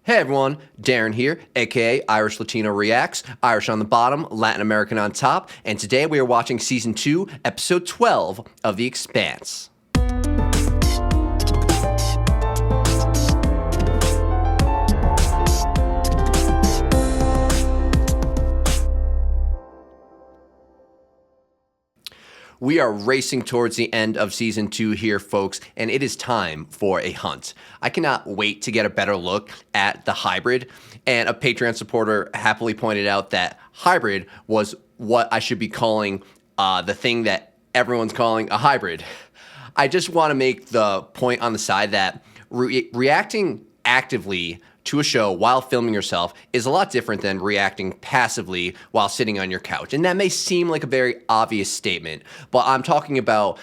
Hey everyone, Darren here, aka Irish Latino Reacts, Irish on the bottom, Latin American on top, and today we are watching Season 2, Episode 12 of The Expanse. We are racing towards the end of Season 2 here, folks, and it is time for a hunt. I cannot wait to get a better look at the hybrid, and a Patreon supporter happily pointed out that hybrid was what I should be calling the thing that everyone's calling a hybrid. I just want to make the point on the side that reacting actively to a show while filming yourself is a lot different than reacting passively while sitting on your couch. And that may seem like a very obvious statement, but I'm talking about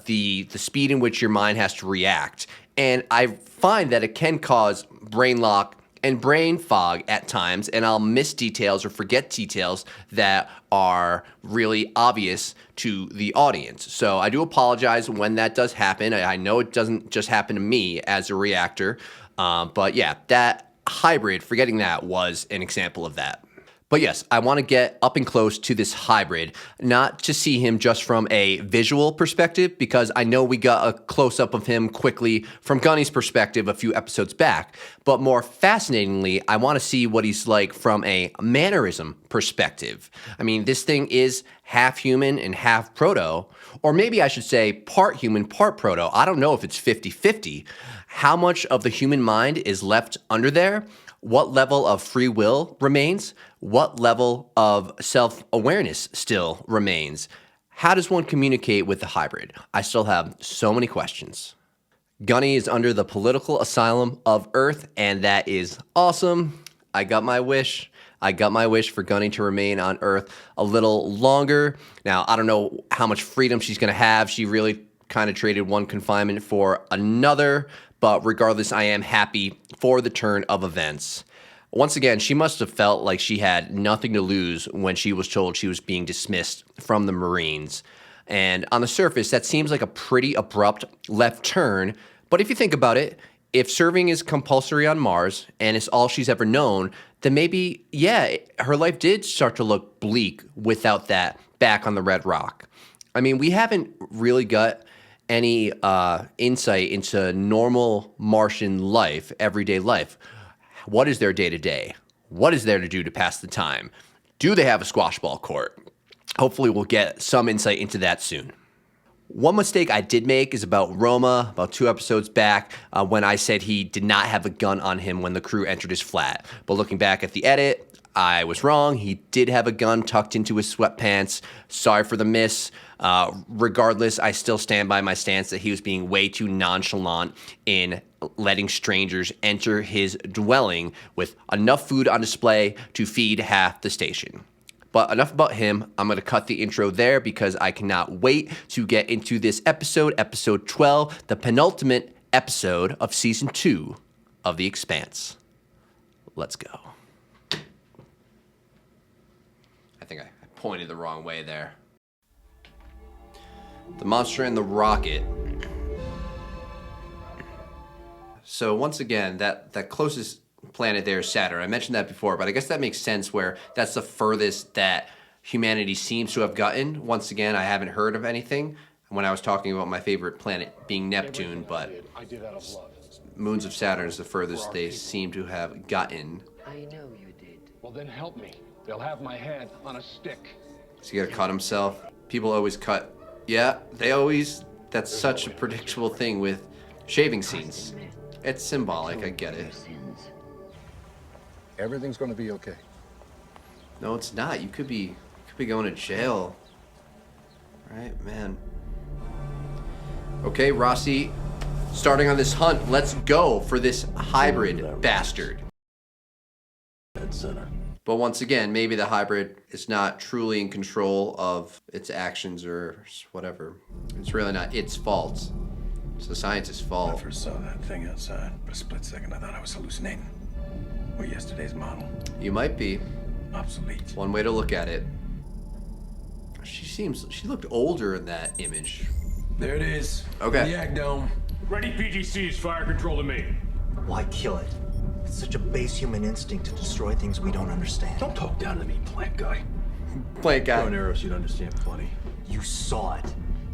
the speed in which your mind has to react. And I find that it can cause brain lock and brain fog at times, and I'll miss details or forget details that are really obvious to the audience. So I do apologize when that does happen. I know it doesn't just happen to me as a reactor, but yeah, that hybrid, forgetting that, was an example of that. But yes, I want to get up and close to this hybrid, not to see him just from a visual perspective, because I know we got a close-up of him quickly from Gunny's perspective a few episodes back, but more fascinatingly, I want to see what he's like from a mannerism perspective. I mean, this thing is half human and half proto, or maybe I should say part human, part proto. I don't know if it's 50-50. How much of the human mind is left under there? What level of free will remains? What level of self-awareness still remains? How does one communicate with the hybrid? I still have so many questions. Gunny is under the political asylum of Earth, and that is awesome. I got my wish. I got my wish for Gunny to remain on Earth a little longer. Now, I don't know how much freedom she's going to have. She really kind of traded one confinement for another, but regardless, I am happy for the turn of events. Once again, she must have felt like she had nothing to lose when she was told she was being dismissed from the Marines. And on the surface, that seems like a pretty abrupt left turn. But if you think about it, if serving is compulsory on Mars and it's all she's ever known, then maybe, yeah, her life did start to look bleak without that back on the red rock. I mean, we haven't really got any insight into normal Martian life, everyday life. What is their day-to-day? What is there to do to pass the time? Do they have a squash ball court? Hopefully we'll get some insight into that soon. One mistake I did make is about Roma, about 2 episodes back, when I said he did not have a gun on him when the crew entered his flat. But looking back at the edit, I was wrong. He did have a gun tucked into his sweatpants. Sorry for the miss. Regardless, I still stand by my stance that he was being way too nonchalant in letting strangers enter his dwelling with enough food on display to feed half the station. But enough about him. I'm going to cut the intro there because I cannot wait to get into this episode, episode 12, the penultimate episode of Season 2 of The Expanse. Let's go. I think I pointed the wrong way there. The monster and the rocket. So once again, that closest planet there is Saturn. I mentioned that before, but I guess that makes sense where that's the furthest that humanity seems to have gotten. Once again, I haven't heard of anything when I was talking about my favorite planet being Neptune, but moons of Saturn is the furthest they seem to have gotten. I know you did. Well, then help me. They'll have my head on a stick. So he gotta cut himself. People always cut. Yeah, they always. That's such a predictable thing with shaving scenes. It's symbolic, I get it. Everything's gonna be okay. No, it's not. You could be going to jail. Right, man. Okay, Rossi, starting on this hunt. Let's go for this hybrid bastard. Dead center. But once again, maybe the hybrid is not truly in control of its actions or whatever. It's really not its fault. It's the scientist's I fault. first saw that thing outside. For a split second, I thought I was hallucinating. Or yesterday's model. You might be. Obsolete. One way to look at it. She looked older in that image. There it is. Okay. The Yak Dome. Ready PGCs, fire control to me. Why kill it? It's such a base human instinct to destroy things we don't understand. Don't talk down to me, plant guy. Plant guy. Throwing arrows you'd understand plenty. You saw it.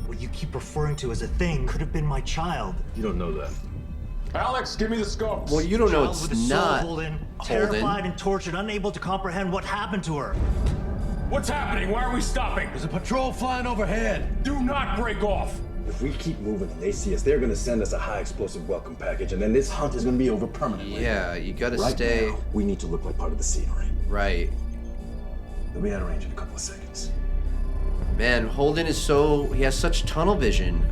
What you keep referring to as a thing could have been my child. You don't know that. Alex, give me the scopes. Well, you don't know Child it's with a soul, not Holden. Terrified and tortured, unable to comprehend what happened to her. What's happening? Why are we stopping? There's a patrol flying overhead. Do not break off. If we keep moving and they see us, they're gonna send us a high explosive welcome package, and then this hunt is gonna be over permanently. Yeah, you gotta Right stay now, we need to look like part of the scenery. right. They'll be out of range in a couple of seconds. Man, Holden is he has such tunnel vision.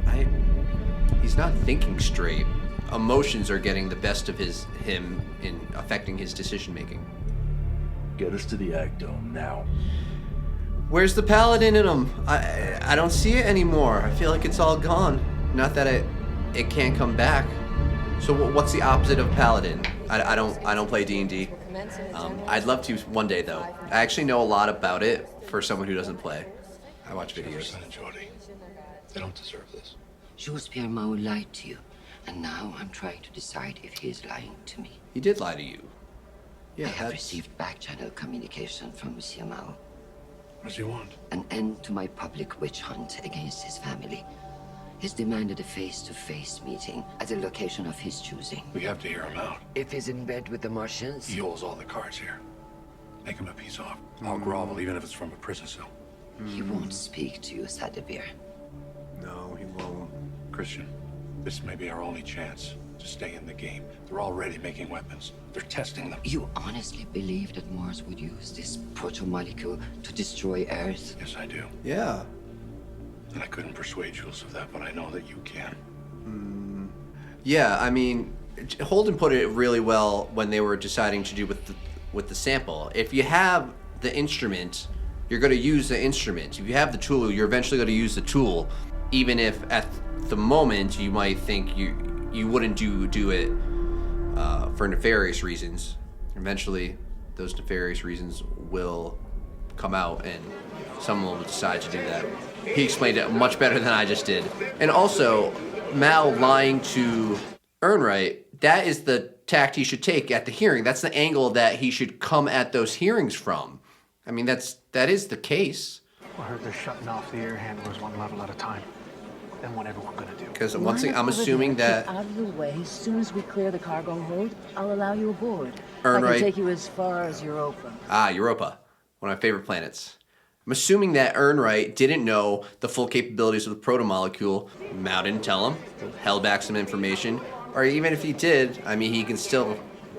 He's not thinking straight. Emotions are getting the best of him in affecting his decision making. Get us to the Ag Dome now. Where's the paladin in him? I don't see it anymore. I feel like it's all gone. Not that it can't come back. So what's the opposite of paladin? I don't play D&D. I'd love to one day though. I actually know a lot about it for someone who doesn't play. I watch videos. Son and Jody, they don't deserve this. Jules Pierre-Mao lied to you, and now I'm trying to decide if he is lying to me. He did lie to you. Yeah, I have received back-channel communication from Monsieur Mao. What does he want? An end to my public witch hunt against his family. He's demanded a face-to-face meeting at a location of his choosing. We have to hear him out. If he's in bed with the Martians, He holds all the cards here. Make him a piece off. I'll grovel, even if it's from a prison cell. he won't speak to you, Sadavir. No, he won't. Christian, this may be our only chance to stay in the game. They're already making weapons. They're testing them. You honestly believe that Mars would use this proto-molecule to destroy Earth? Yes, I do. Yeah. And I couldn't persuade Jules of that, but I know that you can. Yeah, I mean, Holden put it really well when they were deciding to do with the sample. If you have the instrument, you're going to use the instrument. If you have the tool, you're eventually going to use the tool, even if at the moment you might think you wouldn't do it for nefarious reasons. Eventually, those nefarious reasons will come out, and someone will decide to do that. He explained it much better than I just did. And also, Mal lying to Earnright, that is the tact he should take at the hearing. That's the angle that he should come at those hearings from. I mean, that is the case. I heard they're shutting off the air handlers one level at a time. Then what everyone gonna do? Because once again, I'm assuming that Out of the way. As soon as we clear the cargo hold, I'll allow you aboard. I Earnright. can take you as far as Europa. Europa, one of my favorite planets. I'm assuming that Earnright didn't know the full capabilities of the protomolecule. Mao didn't tell him, held back some information. Or even if he did, I mean, he can still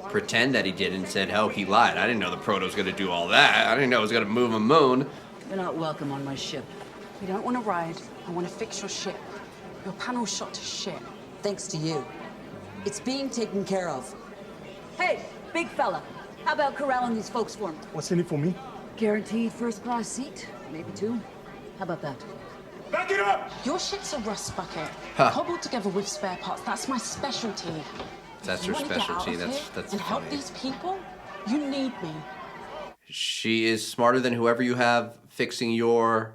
pretend that he did and said, oh, he lied. I didn't know the proto was going to do all that. I didn't know it was going to move a moon. You're not welcome on my ship. We don't want to ride. I want to fix your ship. Your panel's shot to shit. Thanks to you. It's being taken care of. Hey, big fella. How about corralling these folks for me? What's in it for me? Guaranteed first-class seat. Maybe two. How about that? Back it up! Your ship's a rust bucket. Huh. Cobbled together with spare parts. That's my specialty. That's You her wanna get out specialty. of That's here and help funny. these people? You need me. She is smarter than whoever you have fixing your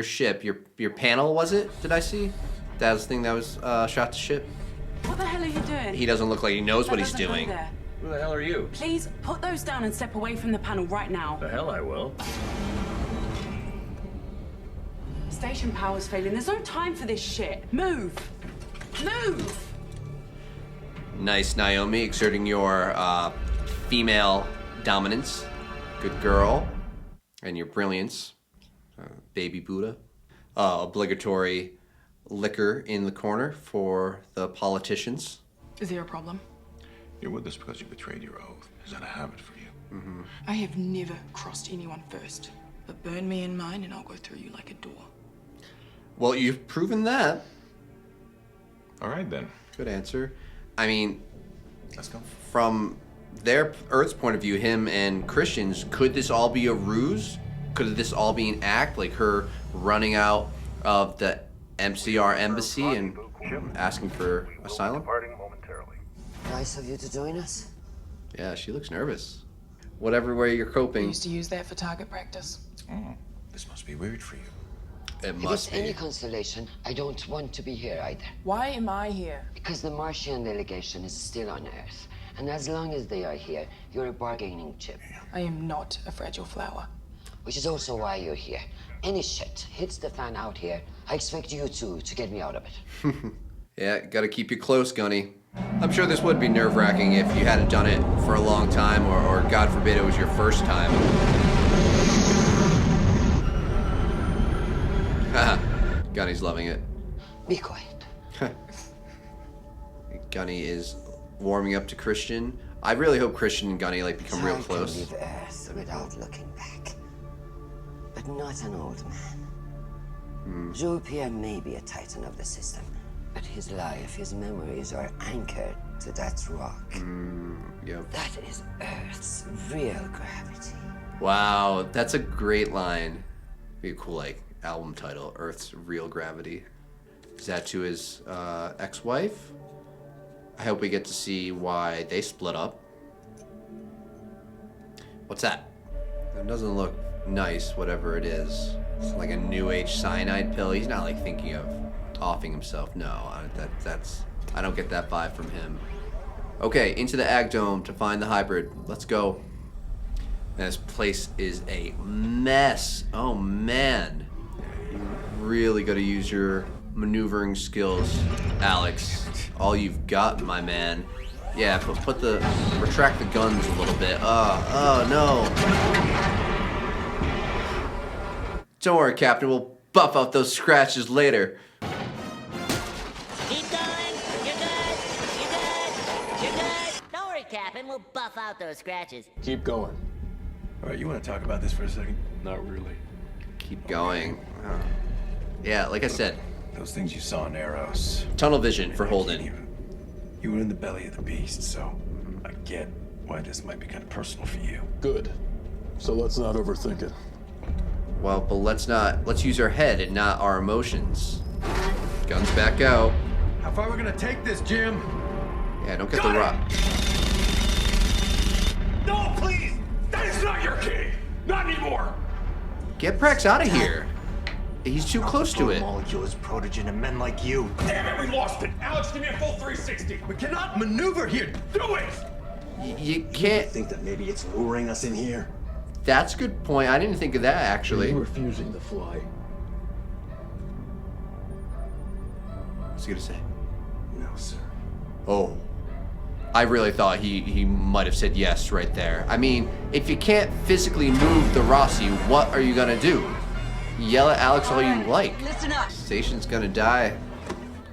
ship. Your panel, was it? Did I see? That was the thing that was shot to ship. What the hell are you doing? He doesn't look like he knows That what he's doesn't go doing. there. Who the hell are you? Please put those down and step away from the panel right now. The hell I will. Station power's failing. There's no time for this shit. Move! Move! Nice, Naomi, exerting your female dominance. Good girl. And your brilliance. Baby Buddha. Obligatory liquor in the corner for the politicians. Is there a problem? You're with us because you betrayed your oath. Is that a habit for you? I have never crossed anyone first. But burn me in mine and I'll go through you like a door. Well, you've proven that. All right, then. Good answer. I mean, Let's go. from their Earth's point of view, him and Christian's, could this all be a ruse? Could this all be an act, like her running out of the MCR embassy and asking for asylum? Nice of you to join us. Yeah, she looks nervous. Whatever way you're I coping, used to use that for target practice. This must be weird for you. it If it's must any be. consolation, I don't want to be here either. Why am I here? Because the Martian delegation is still on Earth, And as long as they are here, you're a bargaining chip. I am not a fragile flower. Which is also why you're here. Any shit hits the fan out here, I expect you to get me out of it. Yeah, gotta keep you close, Gunny. I'm sure this would be nerve-wracking if you hadn't done it for a long time, or God forbid it was your first time. Haha, Gunny's loving it. Be quiet. Gunny is warming up to Christian. I really hope Christian and Gunny like become real close. I can leave Earth without looking back, but not an old man. Joe Pierre may be a titan of the system, but his life, his memories are anchored to that rock. Yep. That is Earth's real gravity. Wow, that's a great line. Be a cool like album title, Earth's Real Gravity. Is that to his ex-wife? I hope we get to see why they split up. What's that? It doesn't look nice, whatever it is. It's like a new age cyanide pill. He's not like thinking of offing himself. No, I don't get that vibe from him. Okay, into the Ag Dome to find the hybrid. Let's go. This place is a mess. Oh man. You really gotta use your maneuvering skills, Alex. All you've got, my man. Yeah, but retract the guns a little bit. Oh no. Don't worry, Captain. We'll buff out those scratches later. Keep going. You're good. You're good. You're good. Don't worry, Captain. We'll buff out those scratches. Keep going. All right, you want to talk about this for a second? Not really. Keep going. Yeah, like I said, Those things you saw in Eros. tunnel vision for Holden. You were in the belly of the beast, so I get why this might be kind of personal for you. Good. So let's not overthink it. Well, but let's use our head and not our emotions. Guns back out. How far are we gonna take this, Jim? Yeah, don't get the rock. No, please! That is not your kid! Not anymore! Get Prex out of here. He's too close to it. Molecule is protege to men like you. Damn it, we lost it! Alex, give me a full 360! We cannot maneuver here. Do it! You can't. Think that maybe it's luring us in here? That's a good point. I didn't think of that actually. You're refusing to fly. What's he gonna say? No, sir. Oh. I really thought he might have said yes right there. I mean, if you can't physically move the Rossi, what are you gonna do? Yell at Alex all you like. Listen up. Station's gonna die.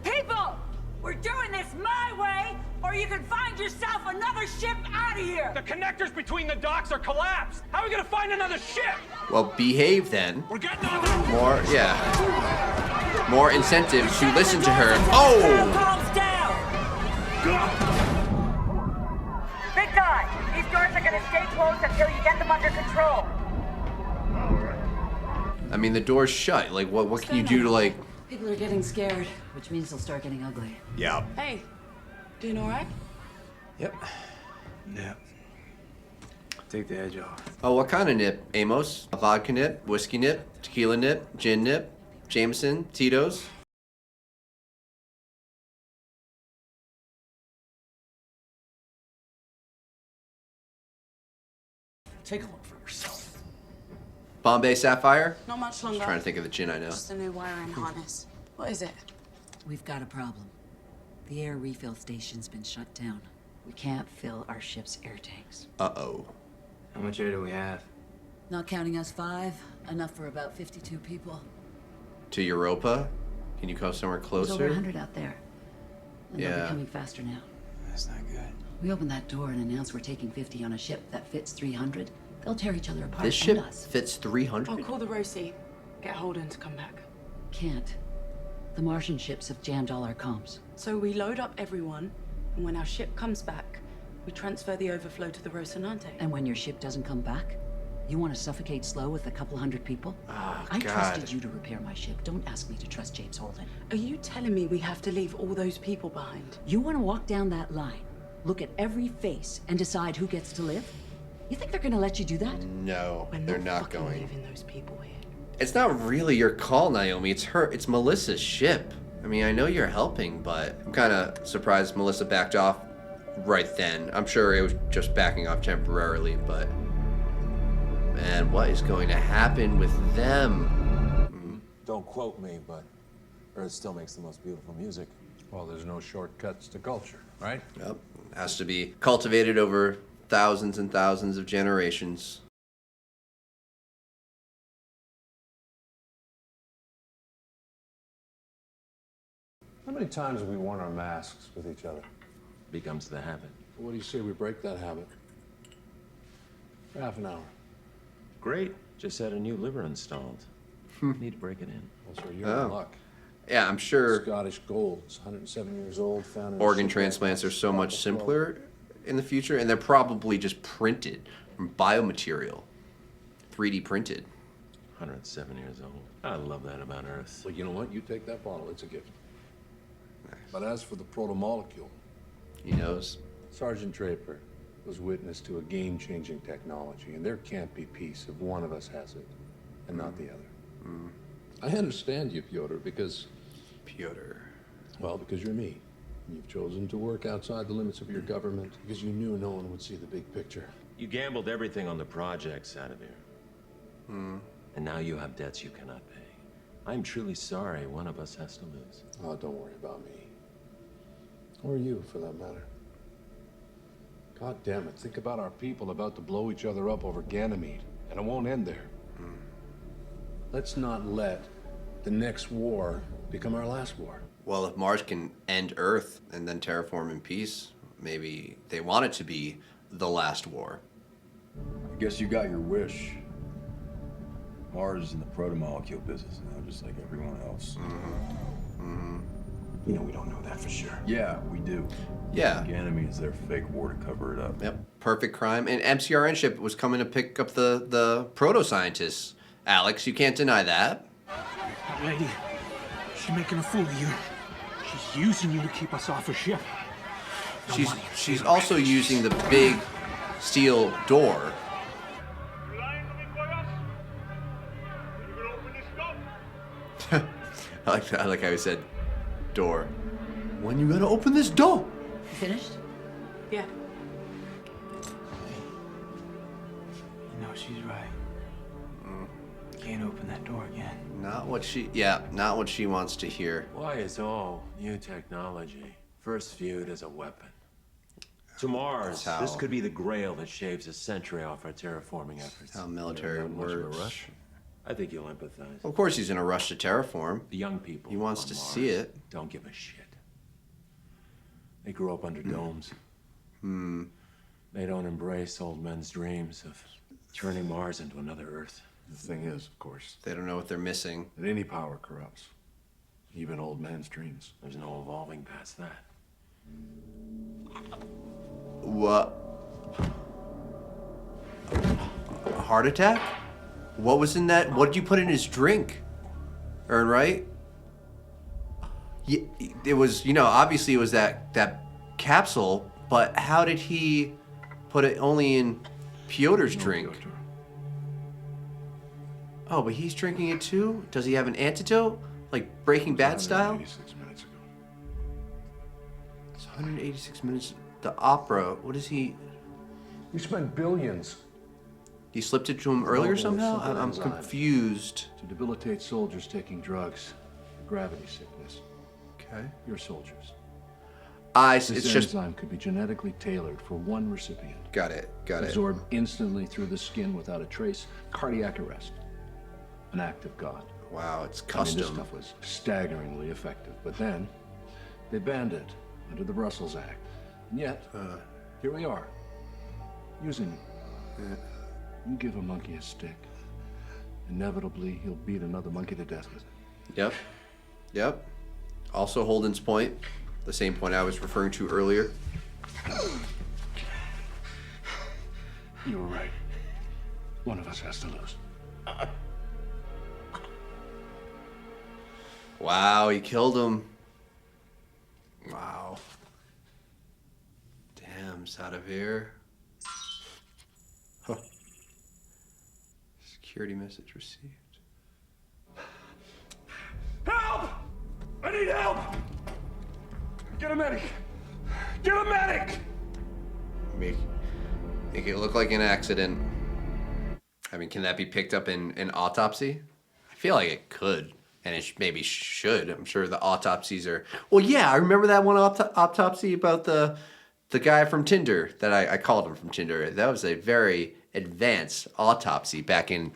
People! We're doing this my way, or you can find yourself another ship out of here! The connectors between the docks are collapsed. How are we gonna find another ship? Well, behave then. We're getting on the... More, yeah. More incentive to listen to her. Oh! Calms down! Big guy, these doors are gonna stay closed until you get them under control. I mean, the door's shut. Like, what can you do to, like... People are getting scared, which means they'll start getting ugly. Yeah. Hey, doing all right? Yep. Yeah. Take the edge off. Oh, what kind of nip, Amos? A vodka nip, whiskey nip, tequila nip, gin nip, Jameson, Tito's? Take a look for yourself. Bombay Sapphire? Not much longer. Trying to think of the gin I know. Just a new wiring harness. What is it? We've got a problem. The air refill station's been shut down. We can't fill our ship's air tanks. Uh-oh. How much air do we have? Not counting us 5, enough for about 52 people. To Europa? Can you come somewhere There's closer? over 100 out there. And Yeah. they're coming faster now. That's not good. We open that door and announce we're taking 50 on a ship that fits 300. They'll tear each other apart. This ship and us. fits 300? I'll call the Rosie. Get Holden to come back. Can't. The Martian ships have jammed all our comms. So we load up everyone, and when our ship comes back, we transfer the overflow to the Rocinante. And when your ship doesn't come back, you want to suffocate slow with a couple hundred people? Oh, I God. trusted you to repair my ship. Don't ask me to trust James Holden. Are you telling me we have to leave all those people behind? You want to walk down that line, look at every face, and decide who gets to live? You think they're going to let you do that? No, We're they're not fucking going. leaving those people here. It's not really your call, Naomi. It's her. It's Melissa's ship. I mean, I know you're helping, but I'm kind of surprised Melissa backed off right then. I'm sure it was just backing off temporarily, but man, what is going to happen with them? Don't quote me, but Earth still makes the most beautiful music. Well, there's no shortcuts to culture, right? Yep. Has to be cultivated over thousands and thousands of generations. How many times have we worn our masks with each other? Becomes the habit. What do you say we break that habit? For half an hour. Great. Just had a new liver installed. Need to break it in. Well, sir, you're in luck. Yeah, I'm sure Scottish gold. It's 107 years old. Found in organ transplants are so much simpler in the future, and they're probably just printed from biomaterial, 3D printed. 107 years old. I love that about Earth. Well, you know what? You take that bottle. It's a gift. Nice. But as for the proto-molecule, he knows. Sergeant Draper was witness to a game-changing technology, and there can't be peace if one of us has it and not the other. I understand you, Piotr, because... Well, because you're me. You've chosen to work outside the limits of your government because you knew no one would see the big picture. You gambled everything on the project, Sadovir. And now you have debts you cannot pay. I'm truly sorry one of us has to lose. Oh, don't worry about me. Or you, for that matter. God damn it, think about our people about to blow each other up over Ganymede, and it won't end there. Let's not let the next war become our last war. Well, if Mars can end Earth and then terraform in peace, maybe they want it to be the last war. I guess you got your wish. Mars is in the proto-molecule business now, just like everyone else. You know, we don't know that for sure. Yeah, we do. Yeah. Ganymede is their fake war to cover it up. Yep, perfect crime. And MCRN ship was coming to pick up the proto-scientists. Alex, you can't deny that. That lady, she's making a fool of you. She's using you to keep us off her ship. She's also using the big steel door. I like how he said door. When you gonna open this door? You finished? Yeah. You know, she's right. Can't open that door again. Not what she wants to hear. Why is all new technology first viewed as a weapon? To Mars, this could be the grail that shaves a century off our terraforming efforts. How military works. Rush? I think you'll empathize. Of course he's in a rush to terraform. The young people He wants on to Mars see it. Don't give a shit. They grew up under domes. They don't embrace old men's dreams of turning Mars into another Earth. The thing is, of course, They don't know what they're missing. that any power corrupts. Even old man's dreams. There's no evolving past that. What? A heart attack? What was in that? What did you put in his drink? Ern, right? Yeah, it was, obviously it was that capsule, but how did he put it only in Piotr's drink? Piotr. Oh, but he's drinking it too? Does he have an antidote? Like Breaking Bad style? 186 minutes ago. It's 186 minutes. The opera, what is he? You spent billions He slipped it to him earlier Global somehow? super I'm enzyme. confused. to debilitate soldiers taking drugs, gravity sickness. Okay. Your soldiers. It's This just... enzyme could be genetically tailored for one recipient. Got it. Absorbed instantly through the skin without a trace. Cardiac arrest. An act of God. Wow, it's I mean, this custom. stuff was staggeringly effective. But then, they banned it under the Brussels Act. And yet, here we are, using it. You give a monkey a stick, inevitably he'll beat another monkey to death with it. Yep. Also Holden's point, the same point I was referring to earlier. You were right. One of us has to lose. Wow, he killed him. Wow. Damn, Sadovir. Huh. Security message received. Help! I need help! Get a medic! Get a medic! Make it look like an accident. I mean, can that be picked up in an autopsy? I feel like it could, and it maybe should. I'm sure the autopsies are... Well, yeah, I remember that one autopsy about the guy from Tinder that I called him from Tinder. That was a very advanced autopsy back in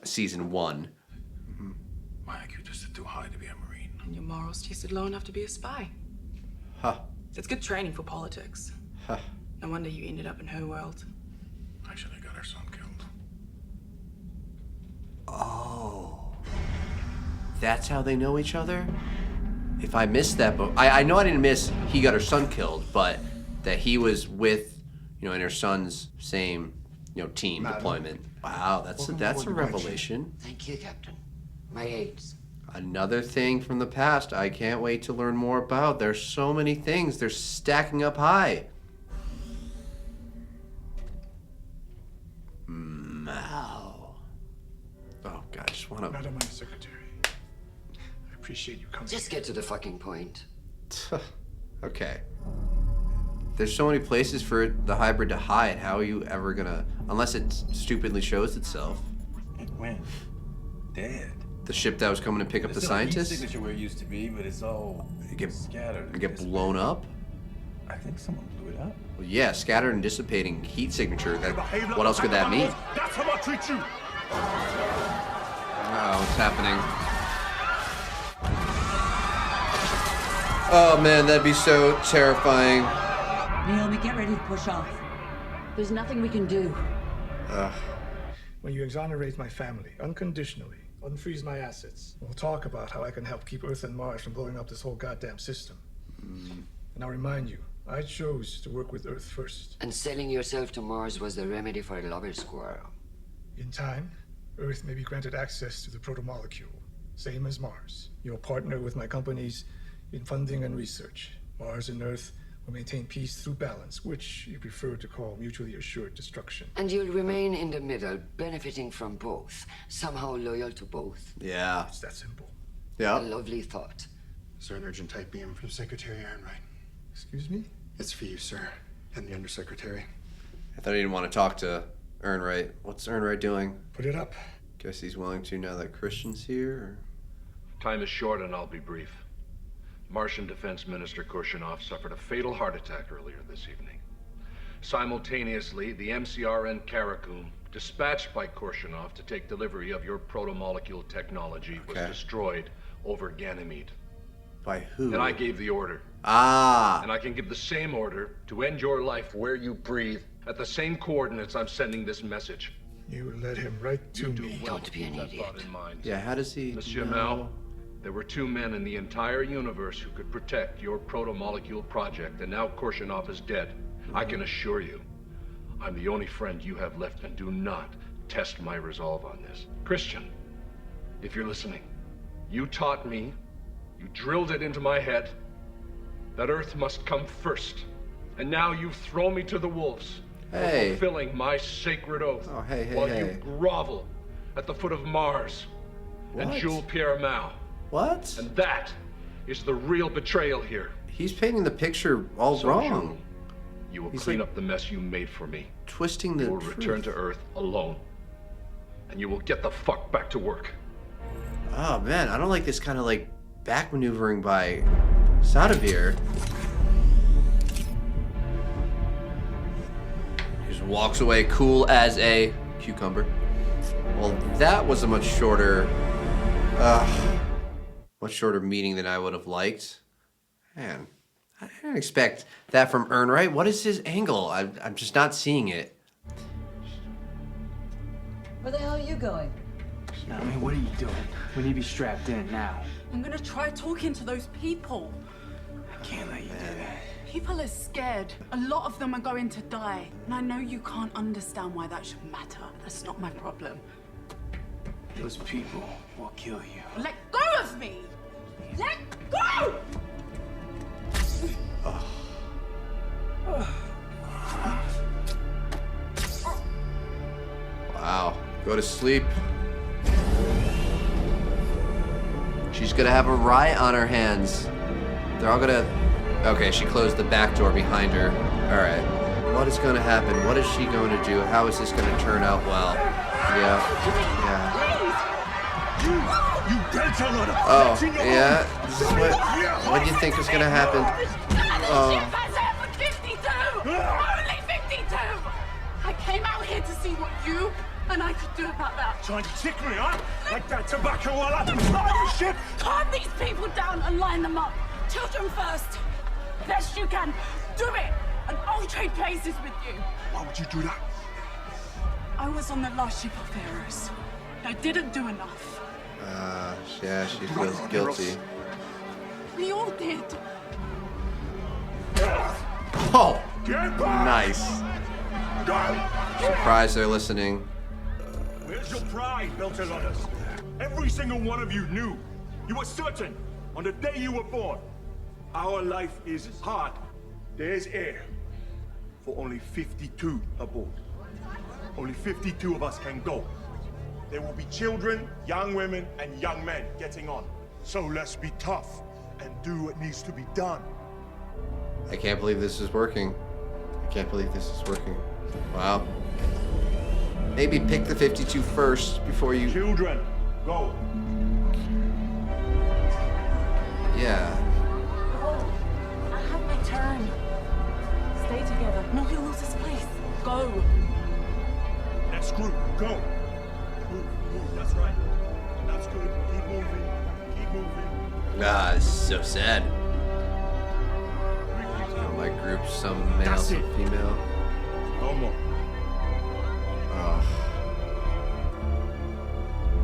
season 1. My IQ just too high to be a Marine. And your morals tasted low enough to be a spy. Huh. It's good training for politics. Huh. No wonder you ended up in her world. Actually, I got our son killed. Oh. That's how they know each other? If I missed that, but I know I didn't miss he got her son killed, but that he was with, in her son's same, team deployment. Wow, that's a revelation. Thank you, Captain. My aides. Another thing from the past I can't wait to learn more about. There's so many things. They're stacking up high. Wow. Oh, God, I just want to... Madam Secretary, I appreciate you coming. Just get to the fucking point. Okay. There's so many places for the hybrid to hide. How are you ever gonna... Unless it stupidly shows itself. When? Dead. The ship that was coming to pick up the scientists? There's signature where it used to be, but it's all scattered. You get blown up? I think someone blew it up. Well, yeah, scattered and dissipating heat signature. What else could that mean? That's how I treat you. Oh, what's happening? Oh man, that'd be so terrifying. Naomi, get ready to push off. There's nothing we can do. When you exonerate my family unconditionally, unfreeze my assets, we'll talk about how I can help keep Earth and Mars from blowing up this whole goddamn system. And I'll remind you, I chose to work with Earth first. And selling yourself to Mars was the remedy for a lover's quarrel. In time, Earth may be granted access to the protomolecule, same as Mars. You'll partner with my companies in funding and research. Mars and Earth will maintain peace through balance, which you prefer to call mutually assured destruction. And you'll remain in the middle, benefiting from both, somehow loyal to both. Yeah. It's that simple. Yeah. A lovely thought. Sir, an urgent type beam from Secretary Ehrenreich. Excuse me? It's for you, sir, and the Undersecretary. I thought he didn't want to talk to Ehrenreich. What's Ehrenreich doing? Put it up. Guess he's willing to now that Christian's here? Or... Time is short and I'll be brief. Martian Defense Minister Korshunov suffered a fatal heart attack earlier this evening. Simultaneously, the MCRN Karakum, dispatched by Korshunov to take delivery of your protomolecule technology, was destroyed over Ganymede. By who? And I gave the order. Ah. And I can give the same order to end your life where you breathe at the same coordinates I'm sending this message. You led him right to me. Don't be an idiot. Yeah, how does he Monsieur know? Mal, there were 2 men in the entire universe who could protect your protomolecule project, and now Korshunov is dead. I can assure you, I'm the only friend you have left, and do not test my resolve on this. Christian, if you're listening, you taught me, you drilled it into my head, that Earth must come first. And now you've thrown me to the wolves for fulfilling my sacred oath while you grovel at the foot of Mars and Jules Pierre Mao. What? And that is the real betrayal here. He's painting the picture all wrong. Jules, you will clean up the mess you made for me. Twisting the You will return to Earth alone. And you will get the fuck back to work. Oh man, I don't like this kind of like back maneuvering by Sadavir. He just walks away cool as a cucumber. Well, that was a much shorter meeting than I would have liked. Man, I didn't expect that from Ehrenreich. What is his angle? I'm just not seeing it. Where the hell are you going? I mean, what are you doing? We need to be strapped in now. I'm gonna try talking to those people. I can't let you do that. People are scared. A lot of them are going to die. And I know you can't understand why that should matter. That's not my problem. Those people will kill you. Let go of me! Let go! Wow. Go to sleep. She's gonna have a riot on her hands. They're all gonna... Okay, she closed the back door behind her. Alright. What is going to happen? What is she going to do? How is this going to turn out well? Yeah. You better not have Oh, yeah. This is what do you think is going to happen? Only 52! I came out here to see what you and I could do about that. Trying to trick me, huh? Like that tobacco while I'm flying ship? Calm these people down and line them up. Children first. Best you can. Do it, and I'll trade places with you. Why would you do that? I was on the last ship of Pharaohs. I didn't do enough. Yeah, she feels guilty. We all did. Oh, nice. Surprised they're listening. Where's your pride built on us? Every single one of you knew. You were certain on the day you were born. Our life is hard. There's air for only 52 aboard. Only 52 of us can go. There will be children, young women, and young men getting on. So let's be tough and do what needs to be done. I can't believe this is working. I can't believe this is working. Wow. Maybe pick the 52 first before you... Children, go. Yeah. I have my turn. Stay together. No, he'll lose his place. Go. Next group, go. Move, that's right. That's good. Keep moving. Keep moving. Ah, this is so sad. My group, some male, some female. No more.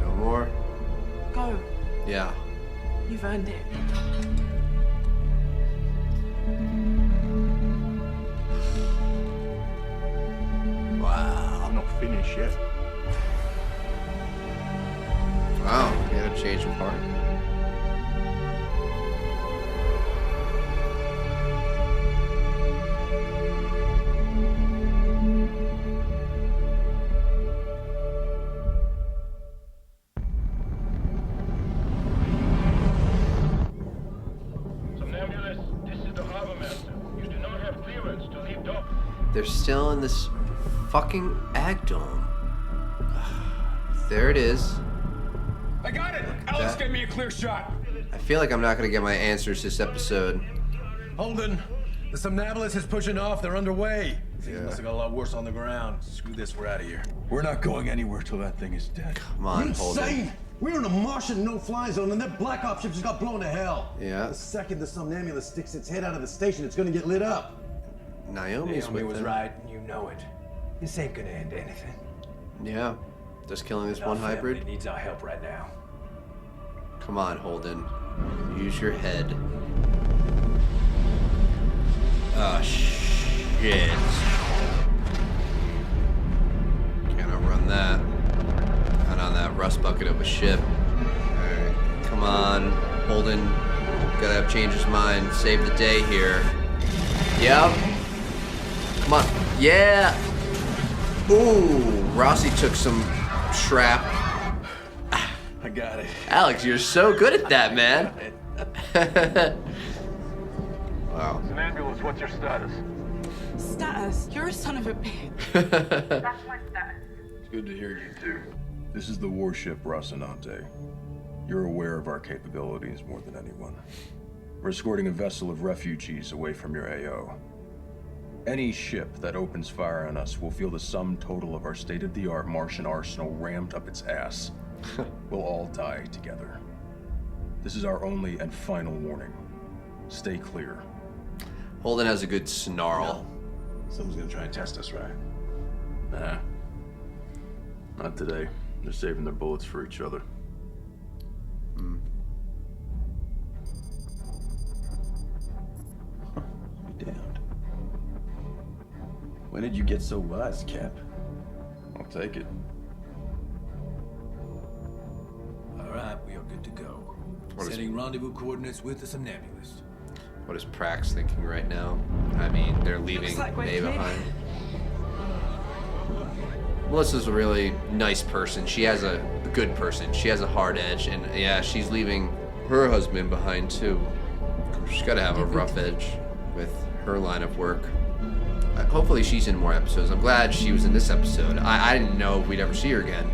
No more? Go. Yeah. You've earned it. Wow. I'm not finished yet. Wow, you had a change of heart. They're still in this fucking ag dome. There it is. I got it! Alex, get me a clear shot. I feel like I'm not gonna get my answers this episode. Holden, the Somnambulist is pushing off. They're underway. Things must have got a lot worse on the ground. Screw this, we're out of here. We're not going anywhere till that thing is dead. Come on, You're Holden. insane! We're in a Martian no-fly zone, and that Black Ops ship just got blown to hell. Yeah. The second the Somnambulist sticks its head out of the station, it's gonna get lit up. Naomi was right, and you know it. This ain't gonna end anything. Yeah. Just killing this one hybrid. Family needs our help right now. Come on, Holden. Use your head. Oh, shit. Can't outrun that. Not on that rust bucket of a ship. Alright. Come on, Holden. Gotta have changed his mind. Save the day here. Yep. Come on. Yeah. Ooh, Rossi took some shrap. I got it. Alex, you're so good at that, man. Wow. Somnambulist, what's your status? Status? You're a son of a bitch. That's my status. It's good to hear you too. This is the warship Rocinante. You're aware of our capabilities more than anyone. We're escorting a vessel of refugees away from your AO. Any ship that opens fire on us will feel the sum total of our state-of-the-art Martian arsenal rammed up its ass. We'll all die together. This is our only and final warning. Stay clear. Holden has a good snarl. Someone's gonna try and test us, right? Nah. Not today. They're saving their bullets for each other. Hmm. Be damned. When did you get so wise, Cap? I'll take it. All right, we are good to go. What is- Setting rendezvous coordinates with the Somnambulist. What is Prax thinking right now? I mean, they're leaving like we're May clear. behind. Melissa's a really nice person. She has a good person. She has a hard edge, and yeah, she's leaving her husband behind too. She's got to have a rough edge with her line of work. Hopefully she's in more episodes. I'm glad she was in this episode. I didn't know if we'd ever see her again.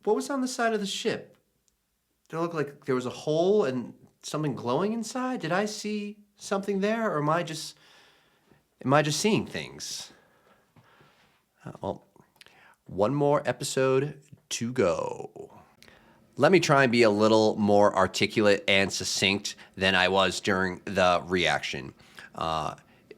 What was on the side of the ship? Did it look like there was a hole and something glowing inside? Did I see something there, or am I just seeing things? Well, one more episode to go. Let me try and be a little more articulate and succinct than I was during the reaction.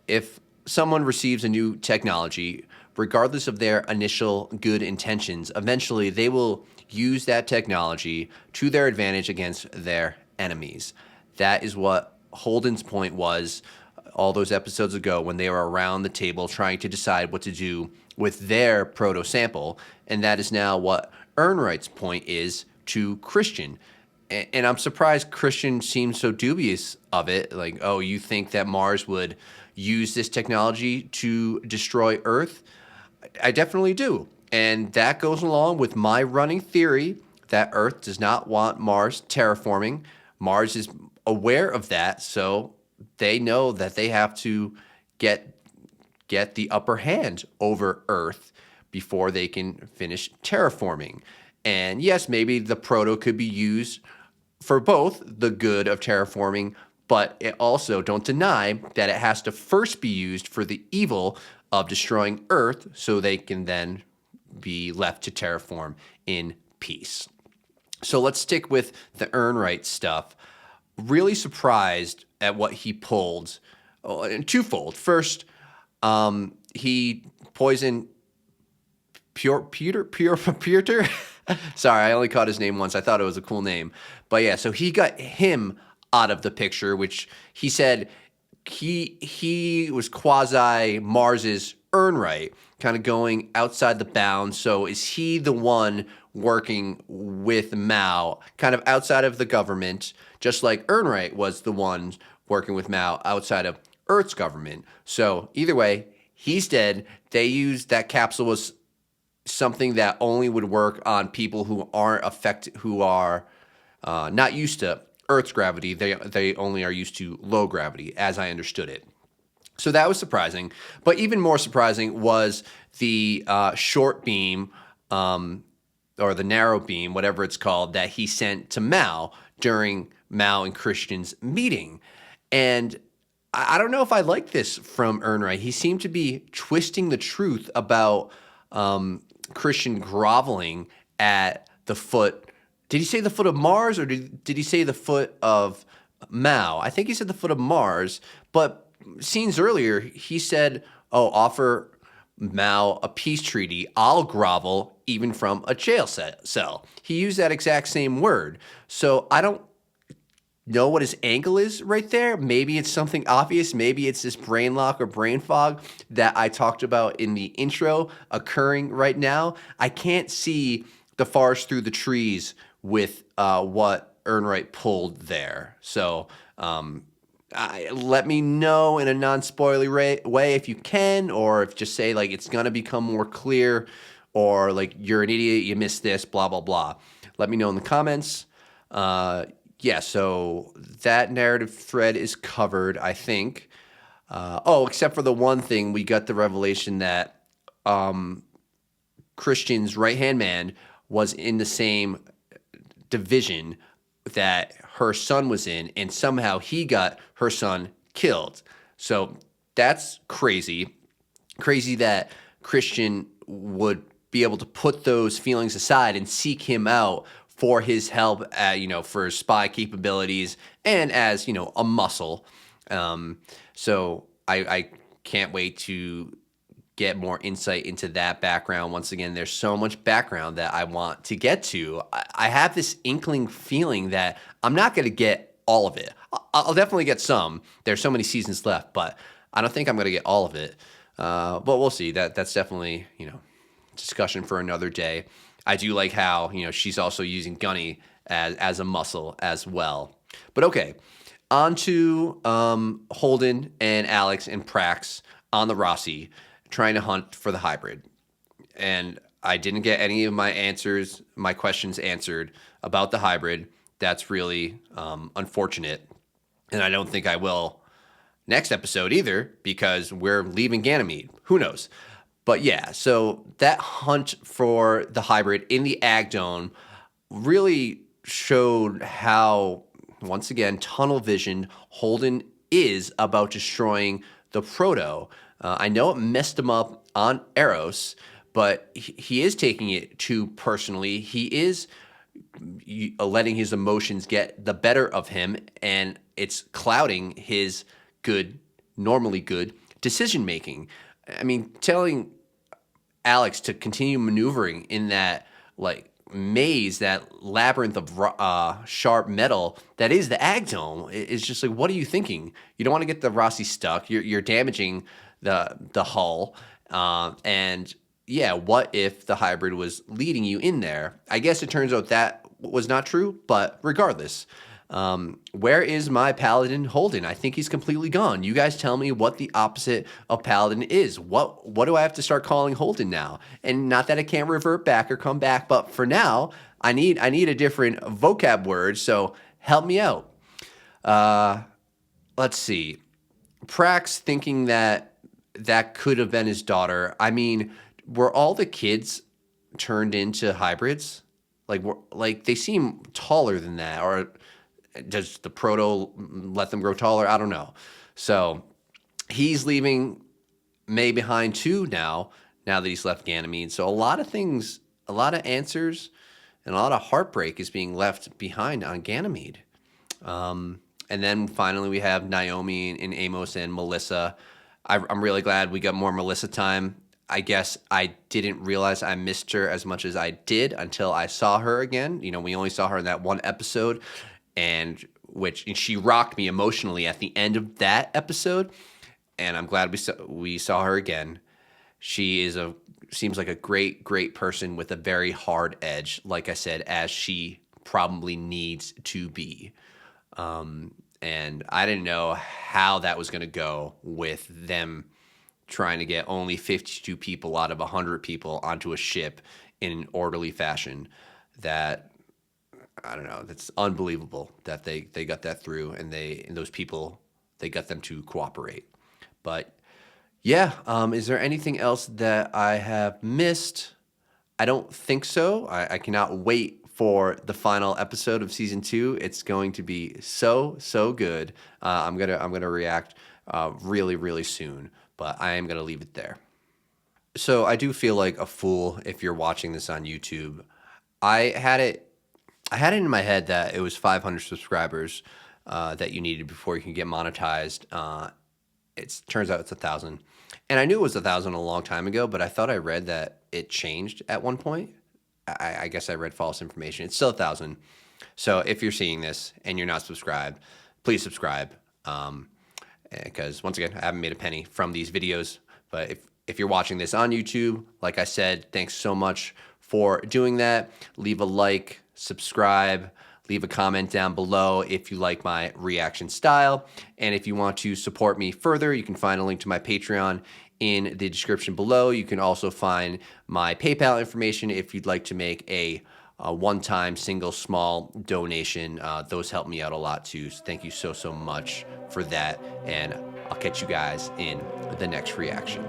If someone receives a new technology, regardless of their initial good intentions, eventually they will use that technology to their advantage against their enemies. That is what Holden's point was all those episodes ago when they were around the table trying to decide what to do with their proto-sample, and that is now what Ernright's point is to Christian. And I'm surprised Christian seems so dubious of it, like, oh, you think that Mars would use this technology to destroy Earth? I definitely do. And that goes along with my running theory that Earth does not want Mars terraforming. Mars is aware of that, so they know that they have to get the upper hand over Earth before they can finish terraforming. And yes, maybe the proto could be used for both the good of terraforming, but it also, don't deny that it has to first be used for the evil of destroying Earth so they can then be left to terraform in peace. So let's stick with the Ernright stuff. Really surprised at what he pulled. Twofold. First, he poisoned Peter. Sorry, I only caught his name once. I thought it was a cool name. But yeah, so he got him out of the picture, which he said he was quasi Mars's Ernright, kind of going outside the bounds. So is he the one working with Mao, kind of outside of the government, just like Ernright was the one working with Mao outside of Earth's government? So either way, he's dead. They used that capsule was something that only would work on people who aren't affected, who are not used to Earth's gravity. They only are used to low gravity, as I understood it. So that was surprising. But even more surprising was the short beam, or the narrow beam, whatever it's called, that he sent to Mao during Mao and Christian's meeting. And I don't know if I like this from Ernright. He seemed to be twisting the truth about Christian groveling at the foot. Did he say the foot of Mars, or did he say the foot of Mao? I think he said the foot of Mars, but scenes earlier, he said, oh, offer Mao a peace treaty. I'll grovel even from a jail cell. He used that exact same word. So I don't know what his angle is right there. Maybe it's something obvious. Maybe it's this brain lock or brain fog that I talked about in the intro occurring right now. I can't see the forest through the trees with what Ernright pulled there. So let me know in a non-spoilery way if you can, or if just say like it's going to become more clear, or like you're an idiot, you missed this, blah, blah, blah. Let me know in the comments. Yeah, so that narrative thread is covered, I think. Except for the one thing, we got the revelation that Christian's right-hand man was in the same division that her son was in, and somehow he got her son killed. So that's crazy. Crazy that Christian would be able to put those feelings aside and seek him out for his help, for his spy capabilities and as, a muscle. So I can't wait to get more insight into that background. Once again, there's so much background that I want to get to. I have this inkling feeling that I'm not going to get all of it. I'll definitely get some. There's so many seasons left, but I don't think I'm going to get all of it. But we'll see. That's definitely, discussion for another day. I do like how, she's also using Gunny as a muscle as well. But okay, on to Holden and Alex and Prax on the Rossi trying to hunt for the hybrid. And I didn't get any of my questions answered about the hybrid. That's really unfortunate. And I don't think I will next episode either, because we're leaving Ganymede. Who knows? But yeah, so that hunt for the hybrid in the Ag Dome really showed how, once again, tunnel vision Holden is about destroying the Proto. I know it messed him up on Eros, but he is taking it too personally. He is letting his emotions get the better of him, and it's clouding his normally good decision making. I mean, telling Alex to continue maneuvering in that maze, that labyrinth of sharp metal that is the Ag Dome, is just like, what are you thinking? You don't want to get the Rossi stuck. You're damaging the hull, and yeah, what if the hybrid was leading you in there? I guess it turns out that was not true, but regardless, where is my Paladin Holden? I think he's completely gone. You guys tell me what the opposite of Paladin is. What do I have to start calling Holden now? And not that it can't revert back or come back, but for now, I need a different vocab word, so help me out. Let's see. Prax thinking that could have been his daughter. I mean, were all the kids turned into hybrids? Like they seem taller than that, or does the Proto let them grow taller? I don't know. So he's leaving May behind too now that he's left Ganymede. So a lot of things, a lot of answers, and a lot of heartbreak is being left behind on Ganymede. And then finally we have Naomi and Amos and Melissa. I'm really glad we got more Melissa time. I guess I didn't realize I missed her as much as I did until I saw her again. You know, we only saw her in that one episode, and she rocked me emotionally at the end of that episode. And I'm glad we saw her again. She seems like a great person with a very hard edge, like I said, as she probably needs to be. And I didn't know how that was going to go with them trying to get only 52 people out of 100 people onto a ship in an orderly fashion. That, I don't know, that's unbelievable that they got that through, and those people, they got them to cooperate. But yeah, is there anything else that I have missed? I don't think so. I cannot wait for the final episode of season 2. It's going to be so good. I'm gonna react really soon, but I am gonna leave it there. So I do feel like a fool if you're watching this on YouTube. I had it in my head that it was 500 subscribers that you needed before you can get monetized. It turns out it's 1,000, and I knew it was 1,000 a long time ago, but I thought I read that it changed at one point. I guess I read false information. It's still 1,000. So if you're seeing this and you're not subscribed, please subscribe. Because once again, I haven't made a penny from these videos. But if you're watching this on YouTube, like I said, thanks so much for doing that. Leave a like, subscribe, leave a comment down below if you like my reaction style. And if you want to support me further, you can find a link to my Patreon in the description below. You can also find my PayPal information if you'd like to make a one-time single small donation. Those help me out a lot too. So thank you so much for that. And I'll catch you guys in the next reaction.